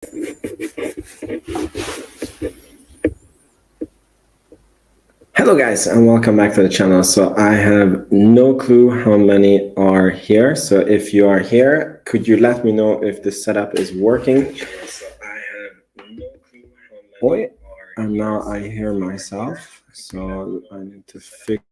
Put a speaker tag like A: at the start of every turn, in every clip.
A: Hello guys and welcome back to the channel. So I have no clue how many are here. So if you are here, could you let me know if the setup is working? Boy, and now I hear myself. So I need to fix.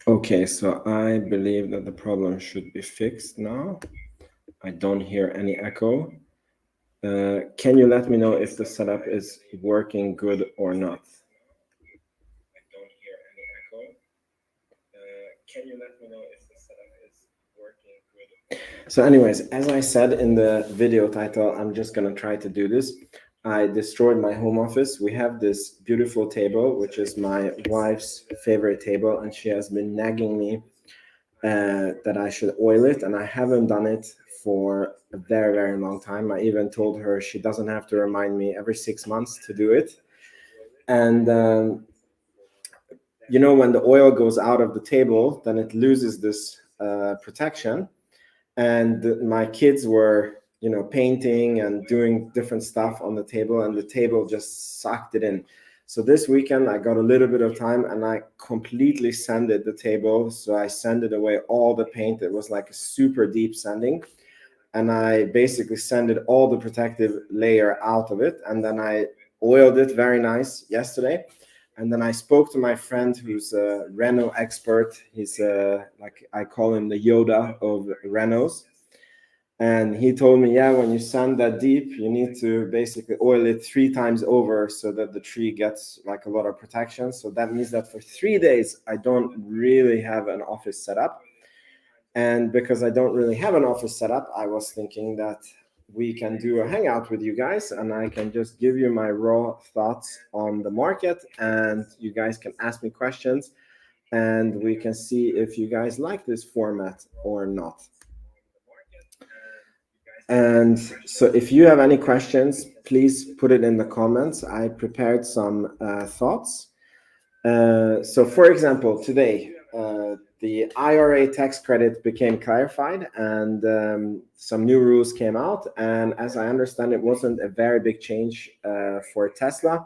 A: Okay, so I believe that the problem should be fixed now. I don't hear any echo. Can you let me know if the setup is working good or not? So anyways, as I said in the video title, I'm just gonna try to do this. I destroyed my home office. We have this beautiful table, which is my wife's favorite table, and she has been nagging me that I should oil it, and I haven't done it for a very, very long time. I even told her she doesn't have to remind me every 6 months to do it. And you know, when the oil goes out of the table, then it loses this protection. And my kids were, you know, painting and doing different stuff on the table, and the table just sucked it in. So this weekend I got a little bit of time and I completely sanded the table. So I sanded away all the paint. It was like a super deep sanding, and I basically sanded all the protective layer out of it, and then I oiled it very nice yesterday. And then I spoke to my friend who's a Renault expert. He's like, I call him the Yoda of Renaults. And he told me, yeah, when you sand that deep, you need to basically oil it 3 times over so that the tree gets like a lot of protection. So that means that for 3 days, I don't really have an office setup. And because I don't really have an office setup, I was thinking that we can do a hangout with you guys and I can just give you my raw thoughts on the market, and you guys can ask me questions and we can see if you guys like this format or not. And so if you have any questions, please put it in the comments. I prepared some thoughts. So for example, today, the IRA tax credit became clarified, and some new rules came out. And as I understand, it wasn't a very big change for Tesla.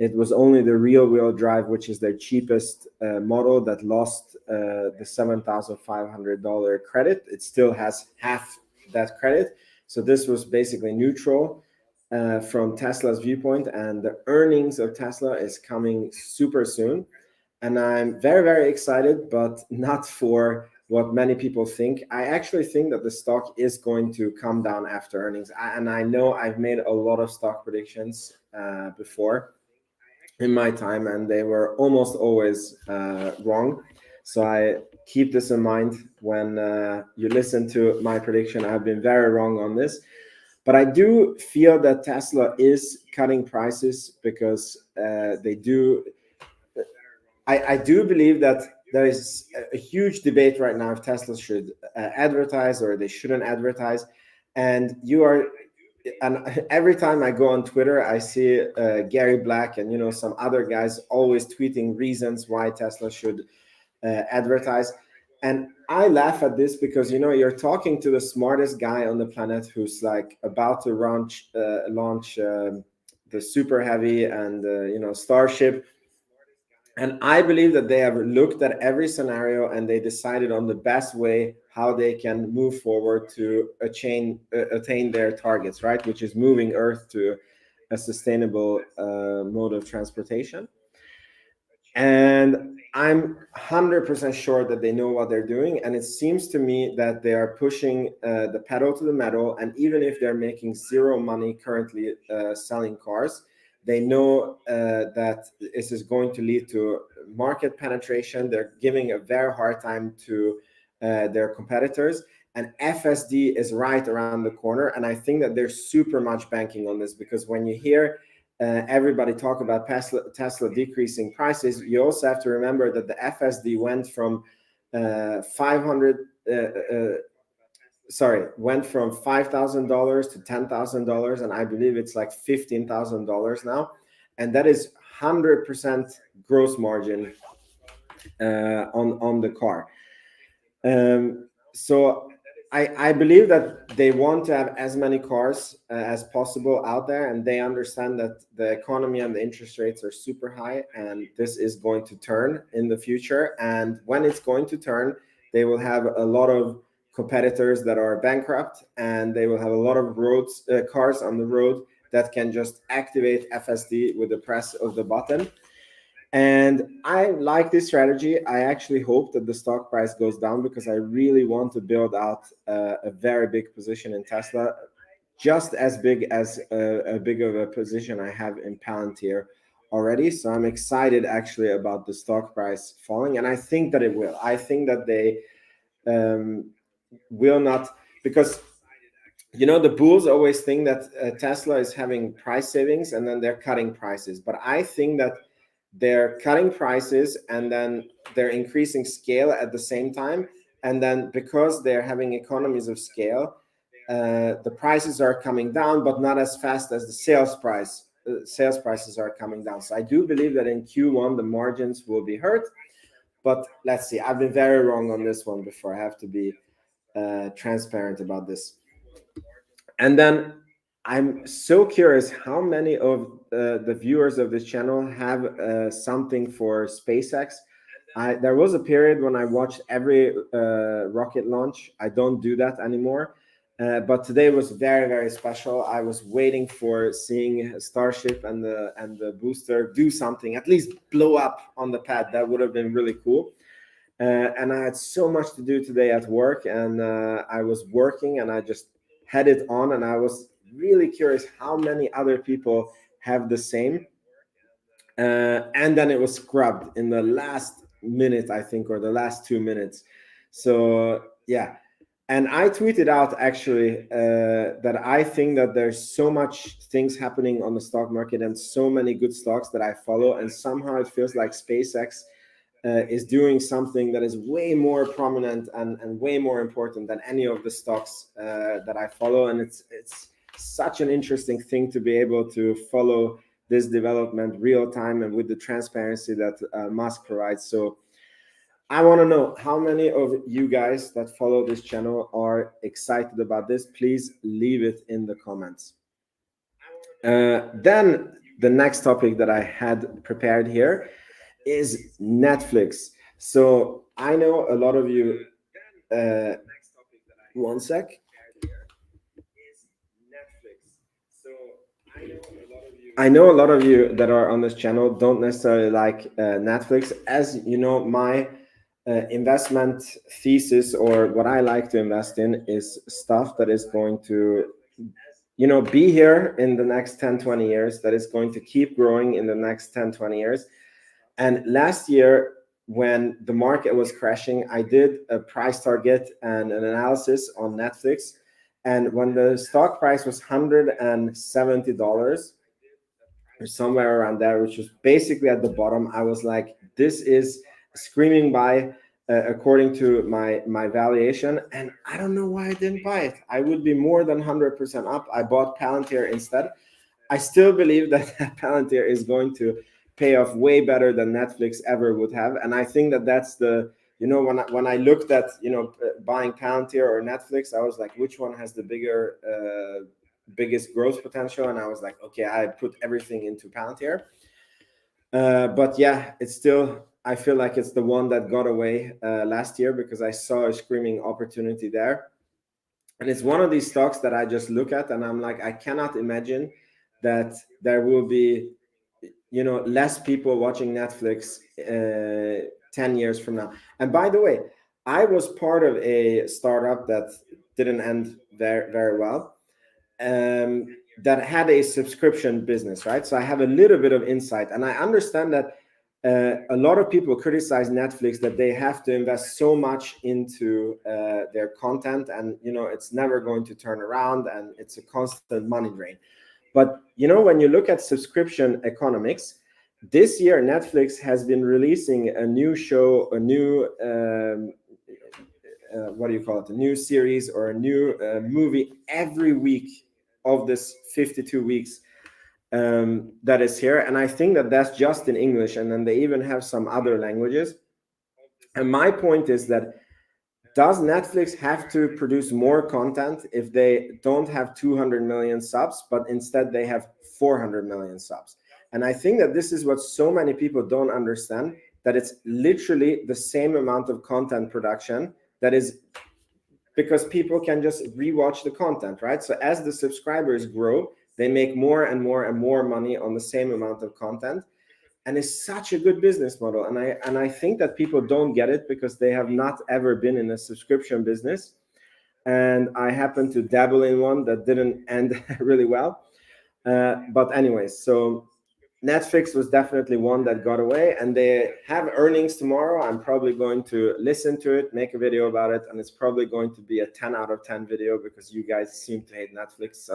A: It was only the rear-wheel drive, which is their cheapest model, that lost the $7,500 credit. It still has half that credit. So this was basically neutral from Tesla's viewpoint, and the earnings of Tesla is coming super soon. And I'm very, very excited, but not for what many people think. I actually think that the stock is going to come down after earnings. And I know I've made a lot of stock predictions before in my time, and they were almost always wrong. So I keep this in mind when you listen to my prediction. I've been very wrong on this. But I do feel that Tesla is cutting prices because they do. I do believe that there is a huge debate right now if Tesla should advertise or they shouldn't advertise. And every time I go on Twitter, I see Gary Black and, you know, some other guys always tweeting reasons why Tesla should advertise. And I laugh at this because, you know, you're talking to the smartest guy on the planet who's like about to launch the Super Heavy and you know, Starship. And I believe that they have looked at every scenario and they decided on the best way how they can move forward to attain their targets, right? Which is moving Earth to a sustainable mode of transportation. And I'm 100% sure that they know what they're doing. And it seems to me that they are pushing the pedal to the metal. And even if they're making zero money currently selling cars, they know that this is going to lead to market penetration. They're giving a very hard time to their competitors. And FSD is right around the corner. And I think that there's super much banking on this, because when you hear everybody talk about Tesla decreasing prices, you also have to remember that the FSD went from $5,000 to $10,000, and I believe it's like $15,000 now, and that is 100% gross margin on the car. So I believe that they want to have as many cars as possible out there, and they understand that the economy and the interest rates are super high, and this is going to turn in the future. And when it's going to turn, they will have a lot of competitors that are bankrupt, and they will have a lot of cars on the road that can just activate FSD with the press of the button. And I like this strategy. I actually hope that the stock price goes down, because I really want to build out a very big position in Tesla, just as big as a big of a position I have in Palantir already. So I'm excited actually about the stock price falling, and I think that it will. I think that they will not, because the bulls always think that Tesla is having price savings and then they're cutting prices. But I think that they're cutting prices and then they're increasing scale at the same time. And then because they're having economies of scale, the prices are coming down, but not as fast as the sales prices are coming down. So I do believe that in Q1, the margins will be hurt. But let's see, I've been very wrong on this one before. I have to be transparent about this. And then I'm so curious how many of the viewers of this channel have something for SpaceX. There was a period when I watched every rocket launch. I don't do that anymore. But today was very, very special. I was waiting for seeing Starship and the booster do something, at least blow up on the pad. That would have been really cool. And I had so much to do today at work, and I was working, and I just had it on, and I was really curious how many other people have the same. And then it was scrubbed in the last minute, I think, or the last 2 minutes. So yeah. And I tweeted out actually that I think that there's so much things happening on the stock market and so many good stocks that I follow, and somehow it feels like SpaceX is doing something that is way more prominent and way more important than any of the stocks that I follow. And it's such an interesting thing to be able to follow this development real time and with the transparency that Musk provides. So I want to know how many of you guys that follow this channel are excited about this. Please leave it in the comments. Then the next topic that I had prepared here is Netflix. So I know a lot of you, one sec. I know a lot of you that are on this channel don't necessarily like Netflix. As you know, my investment thesis, or what I like to invest in, is stuff that is going to be here in the next 10-20 years, that is going to keep growing in the next 10-20 years. And last year, when the market was crashing, I did a price target and an analysis on Netflix. And when the stock price was $170 or somewhere around there, which was basically at the bottom, I was like, this is screaming buy according to my valuation. And I don't know why I didn't buy it. I would be more than 100% up. I bought Palantir instead. I still believe that Palantir is going to pay off way better than Netflix ever would have. And I think that that's the, when I looked at, buying Palantir or Netflix, I was like, which one has the biggest growth potential? And I was like, okay, I put everything into Palantir. But yeah, it's still, I feel like it's the one that got away last year, because I saw a screaming opportunity there. And it's one of these stocks that I just look at and I'm like, I cannot imagine that there will be less people watching Netflix 10 years from now. And by the way, I was part of a startup that didn't end very, very well, that had a subscription business, right? So I have a little bit of insight, and I understand that a lot of people criticize Netflix that they have to invest so much into their content, and it's never going to turn around, and it's a constant money drain. But when you look at subscription economics, this year Netflix has been releasing a new show, a new what do you call it, a new series or a new movie every week of this 52 weeks that is here. And I think that that's just in English, and then they even have some other languages. And my point is that, does Netflix have to produce more content if they don't have 200 million subs, but instead they have 400 million subs? And I think that this is what so many people don't understand, that it's literally the same amount of content production, that is because people can just rewatch the content, right? So as the subscribers grow, they make more and more and more money on the same amount of content. And it's such a good business model. And I think that people don't get it because they have not ever been in a subscription business. And I happen to dabble in one that didn't end really well. But anyways, so Netflix was definitely one that got away, and they have earnings tomorrow. I'm probably going to listen to it, make a video about it, and it's probably going to be a 10 out of 10 video because you guys seem to hate Netflix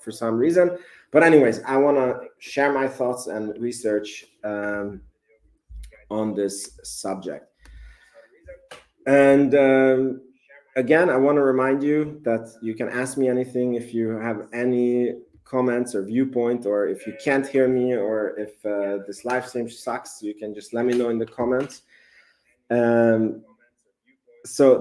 A: for some reason. But anyways, I want to share my thoughts and research on this subject. And again, I want to remind you that you can ask me anything if you have any comments or viewpoint, or if you can't hear me, or if this live stream sucks, you can just let me know in the comments. So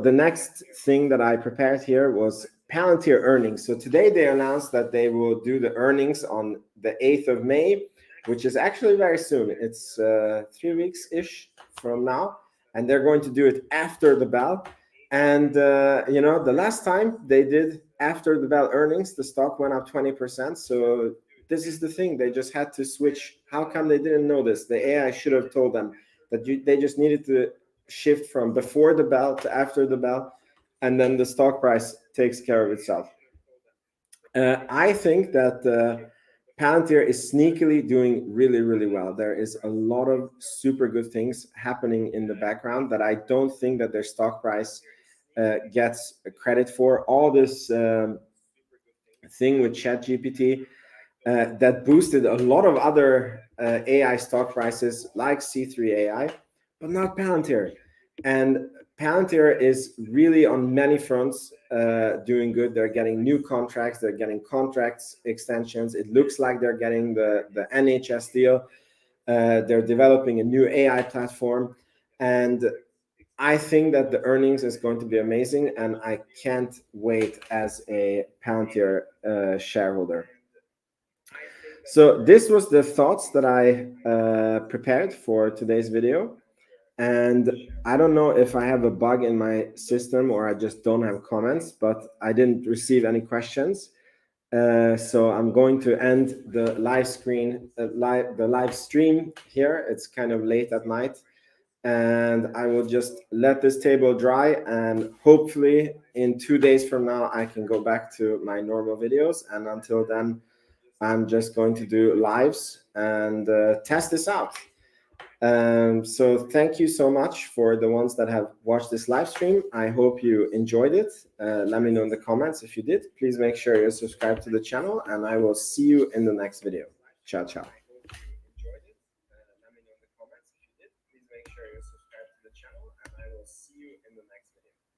A: the next thing that I prepared here was Palantir earnings. So today they announced that they will do the earnings on the 8th of May, which is actually very soon. It's 3 weeks-ish from now, and they're going to do it after the bell. And the last time they did after the bell earnings, the stock went up 20%. So this is the thing, they just had to switch. How come they didn't know this? The AI should have told them that they just needed to shift from before the bell to after the bell, and then the stock price takes care of itself. I think that Palantir is sneakily doing really, really well. There is a lot of super good things happening in the background that I don't think that their stock price gets credit for. All this thing with ChatGPT that boosted a lot of other AI stock prices like C3 AI, but not Palantir. And Palantir is really on many fronts doing good. They're getting new contracts. They're getting contracts extensions. It looks like they're getting the NHS deal. They're developing a new AI platform. And I think that the earnings is going to be amazing. And I can't wait as a Palantir shareholder. So this was the thoughts that I prepared for today's video. And I don't know if I have a bug in my system or I just don't have comments, but I didn't receive any questions. So I'm going to end the live stream here. It's kind of late at night, and I will just let this table dry, and hopefully in 2 days from now I can go back to my normal videos. And until then, I'm just going to do lives and test this out. So thank you so much for the ones that have watched this live stream. I hope you enjoyed it. Let me know in the comments if you did. Please make sure you subscribe to the channel, and I will see you in the next video. Ciao, ciao.